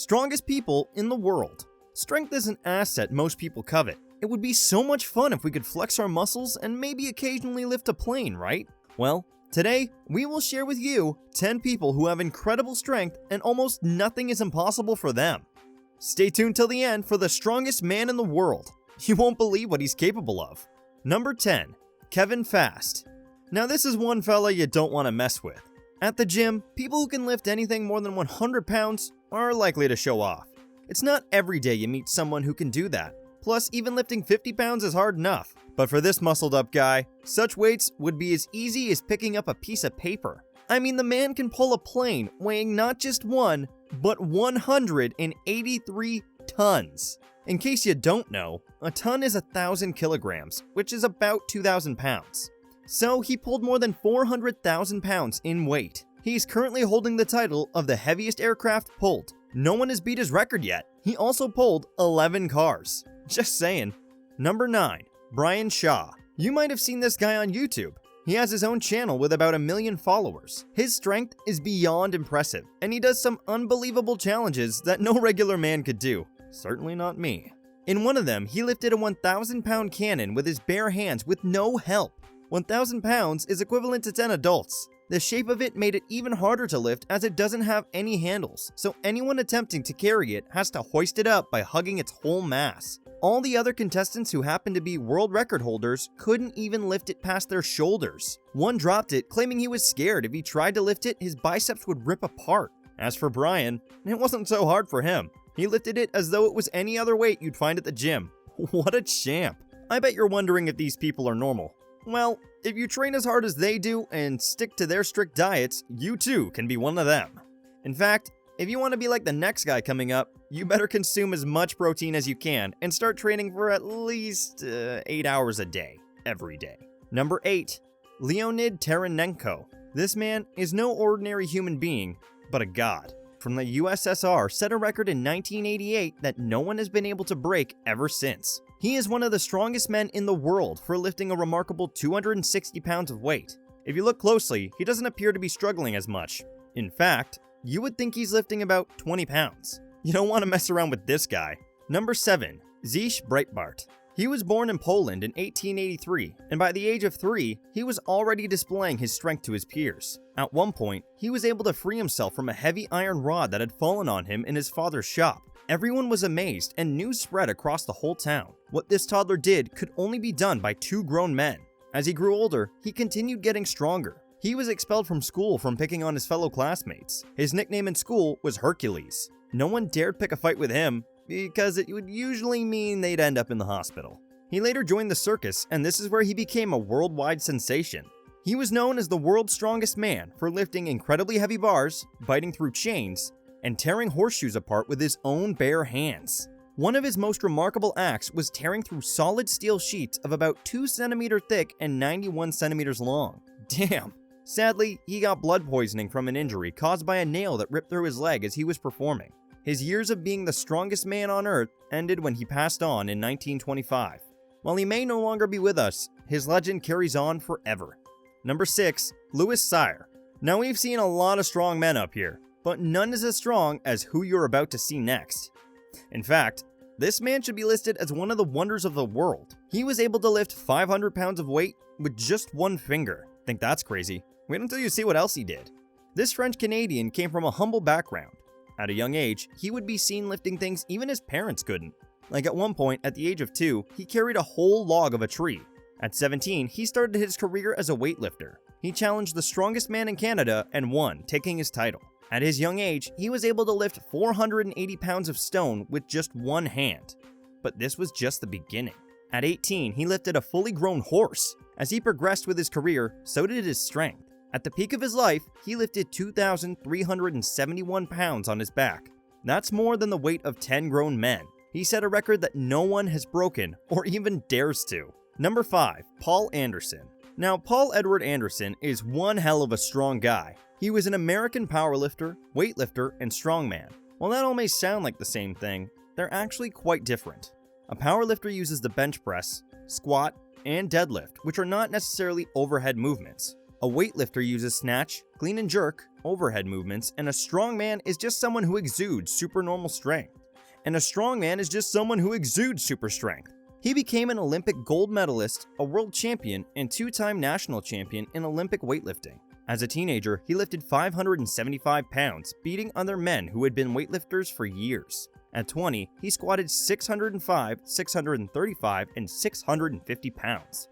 Strongest people in the world. Strength is an asset most people covet. It would be so much fun if we could flex our muscles and maybe occasionally lift a plane, right? Well, today we will share with you 10 people who have incredible strength and almost nothing is impossible for them. Stay tuned till the end for the strongest man in the world. You won't believe what he's capable of. Number 10. Kevin Fast. Now this is one fella you don't want to mess with. At the gym, people who can lift anything more than 100 pounds are likely to show off. It's not every day you meet someone who can do that. Plus, even lifting 50 pounds is hard enough. But for this muscled up guy, such weights would be as easy as picking up a piece of paper. I mean, the man can pull a plane weighing not just 1, but 183 tons. In case you don't know, a ton is 1,000 kilograms, which is about 2,000 pounds. So he pulled more than 400,000 pounds in weight. He's currently holding the title of the heaviest aircraft pulled. No one has beat his record yet. He also pulled 11 cars. Just saying. Number 9. Brian Shaw. You might have seen this guy on YouTube. He has his own channel with about 1 million followers. His strength is beyond impressive, and he does some unbelievable challenges that no regular man could do. Certainly not me. In one of them, he lifted a 1,000-pound cannon with his bare hands with no help. 1,000 pounds is equivalent to 10 adults. The shape of it made it even harder to lift as it doesn't have any handles, so anyone attempting to carry it has to hoist it up by hugging its whole mass. All the other contestants who happened to be world record holders couldn't even lift it past their shoulders. One dropped it, claiming he was scared if he tried to lift it, his biceps would rip apart. As for Brian, it wasn't so hard for him. He lifted it as though it was any other weight you'd find at the gym. What a champ. I bet you're wondering if these people are normal. Well, if you train as hard as they do and stick to their strict diets, you too can be one of them. In fact, if you want to be like the next guy coming up, you better consume as much protein as you can and start training for at least 8 hours a day, every day. Number 8. Leonid Teheran. This man is no ordinary human being, but a god. From the USSR, set a record in 1988 that no one has been able to break ever since. He is one of the strongest men in the world for lifting a remarkable 260 pounds of weight. If you look closely, he doesn't appear to be struggling as much. In fact, you would think he's lifting about 20 pounds. You don't want to mess around with this guy. Number 7. Zyszewski Breitbart. He was born in Poland in 1883, and by the age of 3, he was already displaying his strength to his peers. At one point, he was able to free himself from a heavy iron rod that had fallen on him in his father's shop. Everyone was amazed, and news spread across the whole town. What this toddler did could only be done by 2 grown men. As he grew older, he continued getting stronger. He was expelled from school from picking on his fellow classmates. His nickname in school was Hercules. No one dared pick a fight with him, because it would usually mean they'd end up in the hospital. He later joined the circus, and this is where he became a worldwide sensation. He was known as the world's strongest man for lifting incredibly heavy bars, biting through chains, and tearing horseshoes apart with his own bare hands. One of his most remarkable acts was tearing through solid steel sheets of about 2 centimeters thick and 91 centimeters long. Damn. Sadly, he got blood poisoning from an injury caused by a nail that ripped through his leg as he was performing. His years of being the strongest man on earth ended when he passed on in 1925. While he may no longer be with us, his legend carries on forever. Number 6. Sire. Now we've seen a lot of strong men up here, but none is as strong as who you're about to see next. In fact, this man should be listed as one of the wonders of the world. He was able to lift 500 pounds of weight with just one finger. Think that's crazy? Wait until you see what else he did. This French Canadian came from a humble background. At a young age, he would be seen lifting things even his parents couldn't. Like at one point, at the age of 2, he carried a whole log of a tree. At 17, he started his career as a weightlifter. He challenged the strongest man in Canada and won, taking his title. At his young age, he was able to lift 480 pounds of stone with just one hand. But this was just the beginning. At 18, he lifted a fully grown horse. As he progressed with his career, so did his strength. At the peak of his life, he lifted 2,371 pounds on his back. That's more than the weight of 10 grown men. He set a record that no one has broken or even dares to. Number 5. Paul Anderson. Now, Paul Edward Anderson is one hell of a strong guy. He was an American powerlifter, weightlifter, and strongman. While that all may sound like the same thing, they're actually quite different. A powerlifter uses the bench press, squat, and deadlift, which are not necessarily overhead movements. A weightlifter uses snatch, clean and jerk, overhead movements, and a strong man is just someone who exudes supernormal strength. And a strong man is just someone who exudes super strength. He became an Olympic gold medalist, a world champion, and two-time national champion in Olympic weightlifting. As a teenager, he lifted 575 pounds, beating other men who had been weightlifters for years. At 20, he squatted 605, 635, and 650 pounds.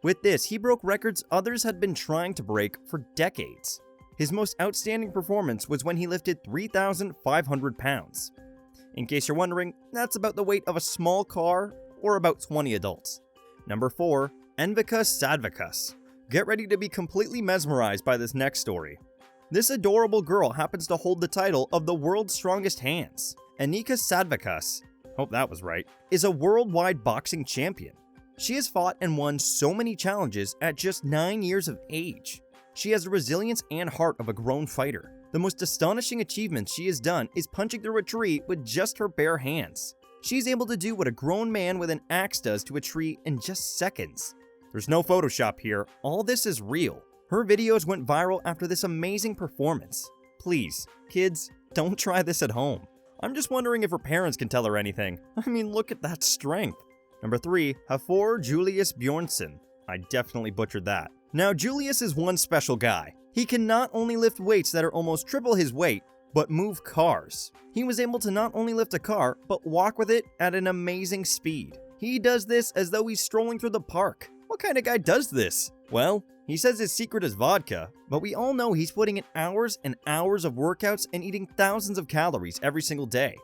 With this, he broke records others had been trying to break for decades. His most outstanding performance was when he lifted 3,500 pounds. In case you're wondering, that's about the weight of a small car or about 20 adults. Number 4. Anika Sadika. Get ready to be completely mesmerized by this next story. This adorable girl happens to hold the title of the world's strongest hands. Anika Sadika, hope that was right, is a worldwide boxing champion. She has fought and won so many challenges at just 9 years of age. She has the resilience and heart of a grown fighter. The most astonishing achievement she has done is punching through a tree with just her bare hands. She's able to do what a grown man with an axe does to a tree in just seconds. There's no Photoshop here, all this is real. Her videos went viral after this amazing performance. Please, kids, don't try this at home. I'm just wondering if her parents can tell her anything. I mean, look at that strength. Number 3. Hafþór Julius Bjornsson. I definitely butchered that. Now, Julius is one special guy. He can not only lift weights that are almost triple his weight, but move cars. He was able to not only lift a car, but walk with it at an amazing speed. He does this as though he's strolling through the park. What kind of guy does this? Well, he says his secret is vodka, but we all know he's putting in hours and hours of workouts and eating thousands of calories every single day.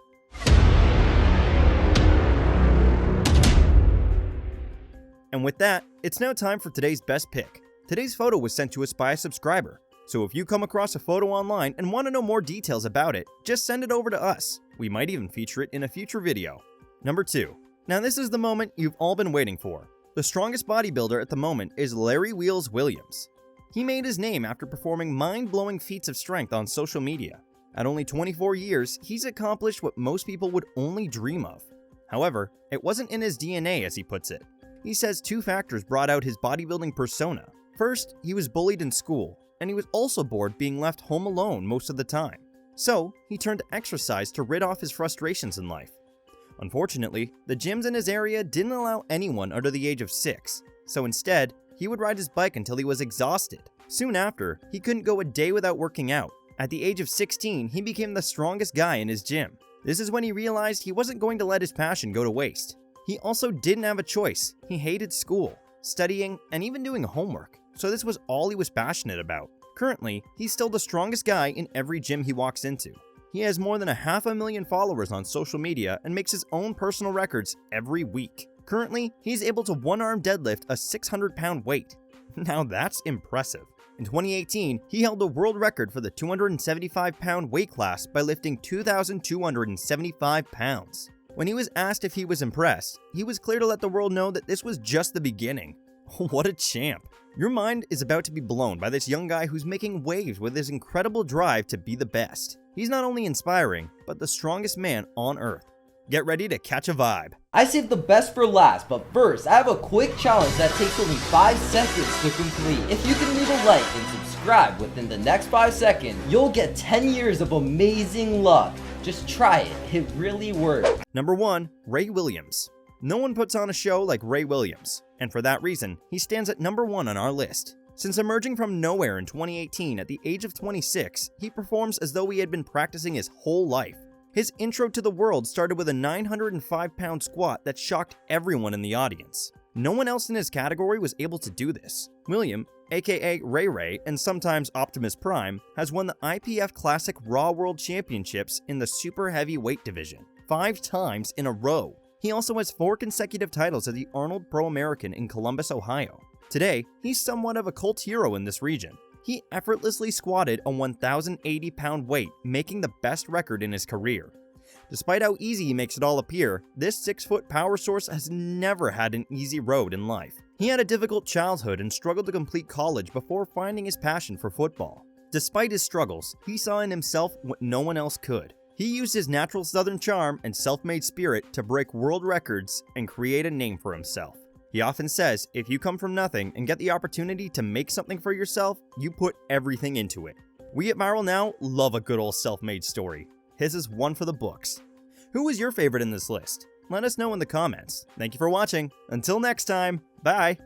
And with that, it's now time for today's best pick. Today's photo was sent to us by a subscriber, so if you come across a photo online and want to know more details about it, just send it over to us. We might even feature it in a future video. Number 2. Now this is the moment you've all been waiting for. The strongest bodybuilder at the moment is Larry Wheels Williams. He made his name after performing mind-blowing feats of strength on social media. At only 24 years, he's accomplished what most people would only dream of. However, it wasn't in his DNA, as he puts it. He says 2 factors brought out his bodybuilding persona. First, he was bullied in school, and he was also bored being left home alone most of the time. So, he turned to exercise to rid off his frustrations in life. Unfortunately, the gyms in his area didn't allow anyone under the age of 6, so instead, he would ride his bike until he was exhausted. Soon after, he couldn't go a day without working out. At the age of 16, he became the strongest guy in his gym. This is when he realized he wasn't going to let his passion go to waste. He also didn't have a choice. He hated school, studying, and even doing homework, so this was all he was passionate about. Currently, he's still the strongest guy in every gym he walks into. He has more than 500,000 followers on social media and makes his own personal records every week. Currently, he's able to one-arm deadlift a 600-pound weight. Now that's impressive. In 2018, he held the world record for the 275-pound weight class by lifting 2,275 pounds. When he was asked if he was impressed, he was clear to let the world know that this was just the beginning. What a champ. Your mind is about to be blown by this young guy who's making waves with his incredible drive to be the best. He's not only inspiring, but the strongest man on earth. Get ready to catch a vibe. I saved the best for last, but first, I have a quick challenge that takes only 5 seconds to complete. If you can leave a like and subscribe within the next 5 seconds, you'll get 10 years of amazing luck. Just try it, it really works. Number 1. Ray Williams. No one puts on a show like Ray Williams, and for that reason, he stands at number 1 on our list. Since emerging from nowhere in 2018 at the age of 26, he performs as though he had been practicing his whole life. His intro to the world started with a 905-pound squat that shocked everyone in the audience. No one else in his category was able to do this. William, aka Ray Ray and sometimes Optimus Prime, has won the IPF Classic Raw World Championships in the super heavyweight division 5 times in a row. He also has 4 consecutive titles at the Arnold Pro American in Columbus, Ohio. Today, he's somewhat of a cult hero in this region. He effortlessly squatted a 1,080-pound weight, making the best record in his career. Despite how easy he makes it all appear, this 6-foot power source has never had an easy road in life. He had a difficult childhood and struggled to complete college before finding his passion for football. Despite his struggles, he saw in himself what no one else could. He used his natural southern charm and self-made spirit to break world records and create a name for himself. He often says, if you come from nothing and get the opportunity to make something for yourself, you put everything into it. We at Viral Now love a good old self-made story. His is one for the books. Who was your favorite in this list? Let us know in the comments. Thank you for watching. Until next time, bye!